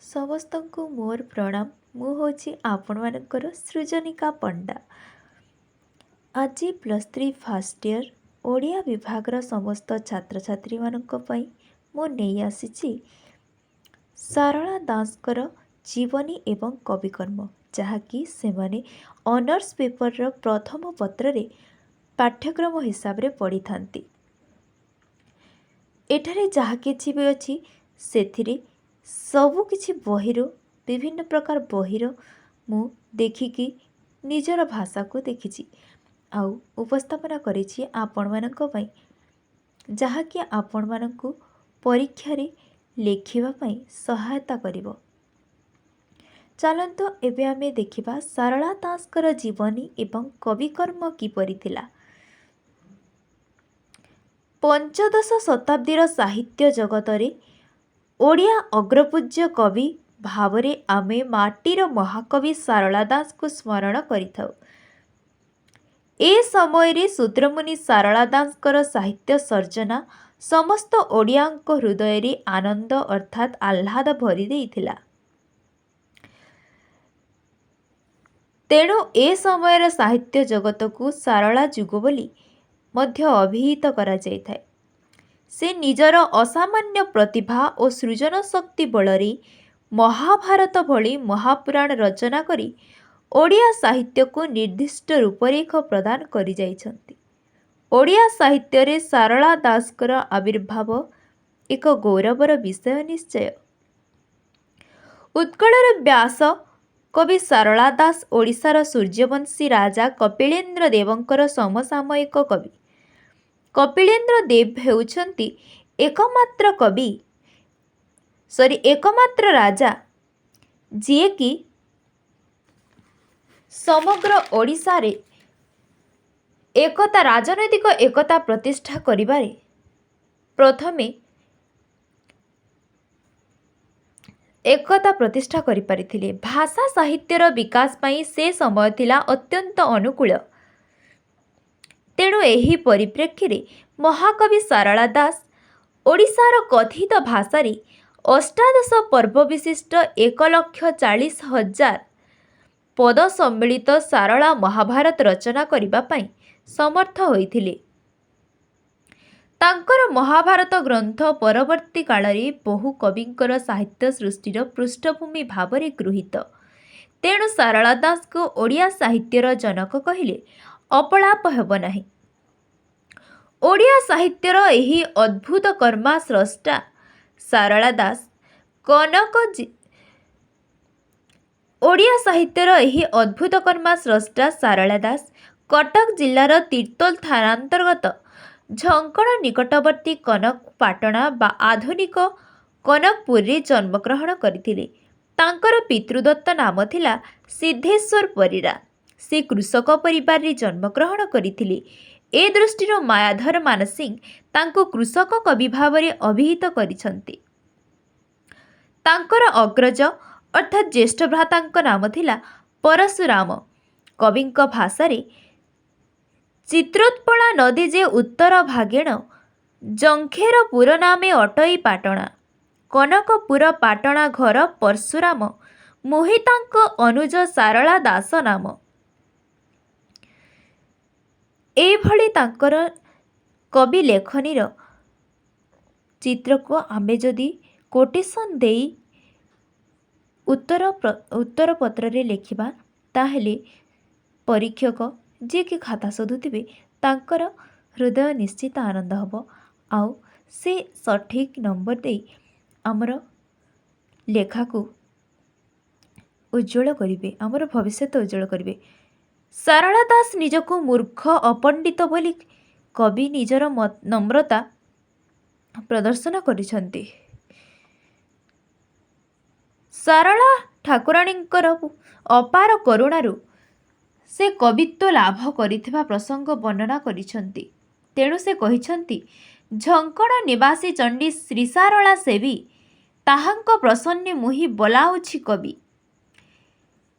ସମସ୍ତଙ୍କୁ ମୋର ପ୍ରଣାମ। ମୁଁ ହେଉଛି ଆପଣମାନଙ୍କର ସୃଜନିକା ପଣ୍ଡା। ଆଜି +3 ଫାର୍ଷ୍ଟ ଇୟର ଓଡ଼ିଆ ବିଭାଗର ସମସ୍ତ ଛାତ୍ରଛାତ୍ରୀମାନଙ୍କ ପାଇଁ ମୁଁ ନେଇ ଆସିଛି ସାରଳା ଦାସଙ୍କର ଜୀବନୀ ଏବଂ କବିକର୍ମ, ଯାହାକି ସେମାନେ ଅନର୍ସ ପେପରର ପ୍ରଥମ ପତ୍ରରେ ପାଠ୍ୟକ୍ରମ ହିସାବରେ ପଢ଼ିଥାନ୍ତି। ଏଠାରେ ଯାହା କିଛି ବି ଅଛି ସେଥିରେ ସବୁ କିଛି ବହିରୁ ବିଭିନ୍ନ ପ୍ରକାର ବହିର ମୁଁ ଦେଖିକି ନିଜର ଭାଷାକୁ ଦେଖିଛି ଆଉ ଉପସ୍ଥାପନା କରିଛି ଆପଣମାନଙ୍କ ପାଇଁ, ଯାହାକି ଆପଣମାନଙ୍କୁ ପରୀକ୍ଷାରେ ଲେଖିବା ପାଇଁ ସହାୟତା କରିବ। ଚାଲନ୍ତୁ ଏବେ ଆମେ ଦେଖିବା ସାରଳା ଦାସଙ୍କର ଜୀବନୀ ଏବଂ କବିକର୍ମ କିପରି ଥିଲା। ପଞ୍ଚଦଶ ଶତାବ୍ଦୀର ସାହିତ୍ୟ ଜଗତରେ ଓଡ଼ିଆ ଅଗ୍ରପୂଜ୍ୟ କବି ଭାବରେ ଆମେ ମାଟିର ମହାକବି ସାରଳା ଦାସଙ୍କୁ ସ୍ମରଣ କରିଥାଉ। ଏ ସମୟରେ ଶୂଦ୍ରମୁନି ସାରଳା ଦାସଙ୍କର ସାହିତ୍ୟ ସର୍ଜନା ସମସ୍ତ ଓଡ଼ିଆଙ୍କ ହୃଦୟରେ ଆନନ୍ଦ ଅର୍ଥାତ୍ ଆହ୍ଲାଦ ଭରି ଦେଇଥିଲା। ତେଣୁ ଏ ସମୟର ସାହିତ୍ୟ ଜଗତକୁ ସାରଳା ଯୁଗ ବୋଲି ମଧ୍ୟ ଅଭିହିତ କରାଯାଇଥାଏ। ସେ ନିଜର ଅସାମାନ୍ୟ ପ୍ରତିଭା ଓ ସୃଜନ ଶକ୍ତି ବଳରେ ମହାଭାରତ ଭଳି ମହାପୁରାଣ ରଚନା କରି ଓଡ଼ିଆ ସାହିତ୍ୟକୁ ନିର୍ଦ୍ଦିଷ୍ଟ ରୂପରେଖ ପ୍ରଦାନ କରିଯାଇଛନ୍ତି। ଓଡ଼ିଆ ସାହିତ୍ୟରେ ସାରଳା ଦାସଙ୍କର ଆବିର୍ଭାବ ଏକ ଗୌରବର ବିଷୟ ନିଶ୍ଚୟ। ଉତ୍କଳର ବ୍ୟାସ କବି ସାରଳା ଦାସ ଓଡ଼ିଶାର ସୂର୍ଯ୍ୟବଂଶୀ ରାଜା କପିଳେନ୍ଦ୍ର ଦେବଙ୍କର ସମସାମୟିକ କବି। କପିଳେନ୍ଦ୍ର ଦେବ ହେଉଛନ୍ତି ଏକମାତ୍ର ରାଜା ଯିଏକି ସମଗ୍ର ଓଡ଼ିଶାରେ ରାଜନୈତିକ ଏକତା ପ୍ରତିଷ୍ଠା କରିବାରେ ପ୍ରଥମେ ଏକତା ପ୍ରତିଷ୍ଠା କରିପାରିଥିଲେ। ଭାଷା ସାହିତ୍ୟର ବିକାଶ ପାଇଁ ସେ ସମୟ ଥିଲା ଅତ୍ୟନ୍ତ ଅନୁକୂଳ। ତେଣୁ ଏହି ପରିପ୍ରେକ୍ଷୀରେ ମହାକବି ସାରଳା ଦାସ ଓଡ଼ିଶାର କଥିତ ଭାଷାରେ ଅଷ୍ଟାଦଶ ପର୍ବ ବିଶିଷ୍ଟ 1,40,000 ପଦ ସମ୍ମିଳିତ ସାରଳା ମହାଭାରତ ରଚନା କରିବା ପାଇଁ ସମର୍ଥ ହୋଇଥିଲେ। ତାଙ୍କର ମହାଭାରତ ଗ୍ରନ୍ଥ ପରବର୍ତ୍ତୀ କାଳରେ ବହୁ କବିଙ୍କର ସାହିତ୍ୟ ସୃଷ୍ଟିର ପୃଷ୍ଠଭୂମି ଭାବରେ ଗୃହୀତ। ତେଣୁ ସାରଳା ଦାସଙ୍କୁ ଓଡ଼ିଆ ସାହିତ୍ୟର ଜନକ କହିଲେ ଅପଳାପ ହେବ ନାହିଁ। ଓଡ଼ିଆ ସାହିତ୍ୟର ଏହି ଅଦ୍ଭୁତକର୍ମା ସ୍ରଷ୍ଟା ସାରଳା ଦାସ କଟକ ଜିଲ୍ଲାର ତିର୍ତ୍ତୋଲ ଥାନାନ୍ତର୍ଗତ ଝଙ୍କଣ ନିକଟବର୍ତ୍ତୀ କନକ ପାଟଣା ବା ଆଧୁନିକ କନକପୁରରେ ଜନ୍ମଗ୍ରହଣ କରିଥିଲେ। ତାଙ୍କର ପିତୃଦତ୍ତ ନାମ ଥିଲା ସିଦ୍ଧେଶ୍ୱର ପରିଡ଼ା। ସେ କୃଷକ ପରିବାରରେ ଜନ୍ମଗ୍ରହଣ କରିଥିଲେ। ଏ ଦୃଷ୍ଟିରୁ ମାୟାଧର ମାନସିଂହ ତାଙ୍କୁ କୃଷକ କବି ଭାବରେ ଅଭିହିତ କରିଛନ୍ତି। ତାଙ୍କର ଅଗ୍ରଜ ଅର୍ଥାତ୍ ଜ୍ୟେଷ୍ଠ ଭ୍ରାତାଙ୍କ ନାମ ଥିଲା ପରଶୁରାମ। କବିଙ୍କ ଭାଷାରେ ଚିତ୍ରୋତ୍ପଳା ନଦୀ ଯେ ଉତ୍ତର ଭାଗେଣ ଜଙ୍ଘେର ପୁର ନାମେ ଅଟଇ ପାଟଣା। କନକପୁର ପାଟଣା ଘର ପର୍ଶୁରାମ ମୋହିତାଙ୍କ ଅନୁଜ ସାରଳା ଦାସ ନାମ। ଏଭଳି ତାଙ୍କର କବି ଲେଖନୀର ଚିତ୍ରକୁ ଆମେ ଯଦି କୋଟେସନ୍ ଦେଇ ଉତ୍ତର ପତ୍ରରେ ଲେଖିବା, ତାହେଲେ ପରୀକ୍ଷକ ଯିଏକି ଖାତା ଶୋଧୁଥିବେ ତାଙ୍କର ହୃଦୟ ନିଶ୍ଚିତ ଆନନ୍ଦ ହେବ ଆଉ ସେ ସଠିକ୍ ନମ୍ବର ଦେଇ ଆମର ଲେଖାକୁ ଉଜ୍ଜ୍ୱଳ କରିବେ, ଆମର ଭବିଷ୍ୟତ ଉଜ୍ଜ୍ୱଳ କରିବେ। ସାରଳା ଦାସ ନିଜକୁ ମୂର୍ଖ ଅପଣ୍ଡିତ ବୋଲି କବି ନିଜର ନମ୍ରତା ପ୍ରଦର୍ଶନ କରିଛନ୍ତି। ସାରଳା ଠାକୁରାଣୀଙ୍କର ଅପାର କରୁଣାରୁ ସେ କବିତ୍ୱ ଲାଭ କରିଥିବା ପ୍ରସଙ୍ଗ ବର୍ଣ୍ଣନା କରିଛନ୍ତି। ତେଣୁ ସେ କହିଛନ୍ତି, ଝଙ୍କଣ ନିବାସୀ ଚଣ୍ଡୀ ଶ୍ରୀ ସାରଳା ସେବି, ତାହାଙ୍କ ପ୍ରସନ୍ନେ ମୁହିଁ ବୋଲାଉଛି କବି।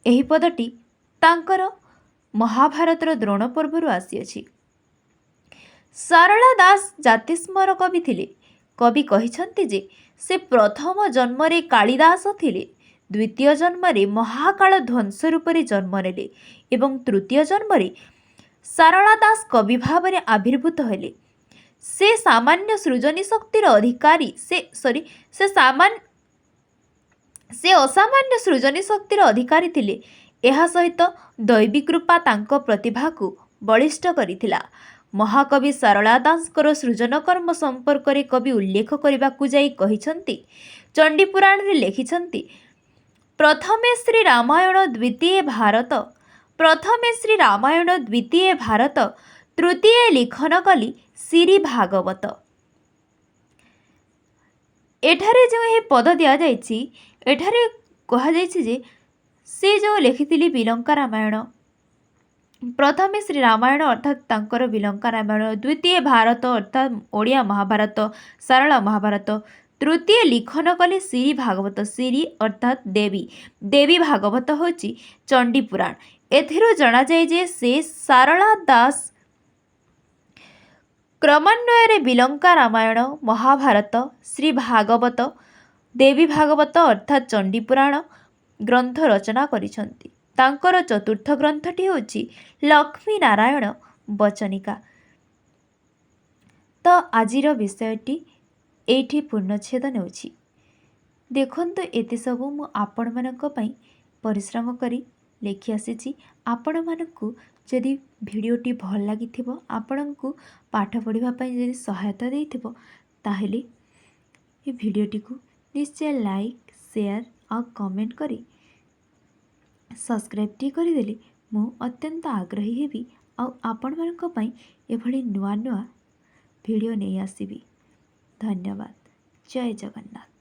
ଏହି ପଦଟି ତାଙ୍କର ମହାଭାରତର ଦ୍ରୋଣ ପର୍ବରୁ ଆସିଅଛି। ସାରଳା ଦାସ ଜାତିସ୍ମର କବି ଥିଲେ। କବି କହିଛନ୍ତି ଯେ से प्रथम जन्मरे कालिदास थिले, द्वितीय जन्मरे महाकाल ध्वंस रूपरे जन्म नेले एवं तृतीय जन्मरे सारला दास कवि भाव में आविर्भूत हेले। से सामान्य सृजनी शक्तिर अधिकारी से असामान्य सृजनी शक्तिर अधिकारी थिले। एहा सहित दैवी कृपा तांको प्रतिभा को बलिष्ठ करिथिला। महाकवि सारला दासकर सृजन कर्म संपर्क रे कवि उल्लेख करने को जाई कहिसंती, चंडी पुराण रे लिखिसंती, प्रथमे श्री रामायण द्वितीय भारत, प्रथमे श्री रामायण द्वितीय भारत, तृतीय लिखन कली श्री भागवत। एठारे जो ये पद दिया जाइछि, एठारे कहा जाइछि जे से जो लिखिथिले विलंका रामायण, प्रथमे श्री रामायण अर्थात तांकर विलंका रामायण, द्वितीय भारत अर्थात ओडिया महाभारत सारला महाभारत, तृतीय लिखन कले श्री भागवत, श्री अर्थात देवी, देवी भागवत होची चंडी पुराण। एथिरो जना जाए जे से सारला दास क्रमान्वये विलंका रामायण, महाभारत, श्री भागवत, देवी भागवत अर्थात चंडी पुराण ग्रंथ रचना करिसंती। तांकर चतुर्थ ग्रंथटी होची लक्ष्मी नारायण बचनिका। तो आजिर विषयटी एठी पूर्णछेद नेउछि। देखंतु एते सबु मु आपण मानक पई परिश्रम करी लेखि आसीछि। आपण मानकु जदि भिडियोटी भल लागिथिबो, आपणଙ୍କୁ पाठ पढ़िबा पई जदि सहायता देइथिबो, ताहेले ए भिडियोटी को निश्चय लाइक शेयर और कमेंट करी सब्सक्राइब टी करदेले मु अत्यंत आग्रही हेबी आ आपण मानक पई एभली नुआ नुआ भिडियो नहीं आसीबी। धन्यवाद। जय जगन्नाथ।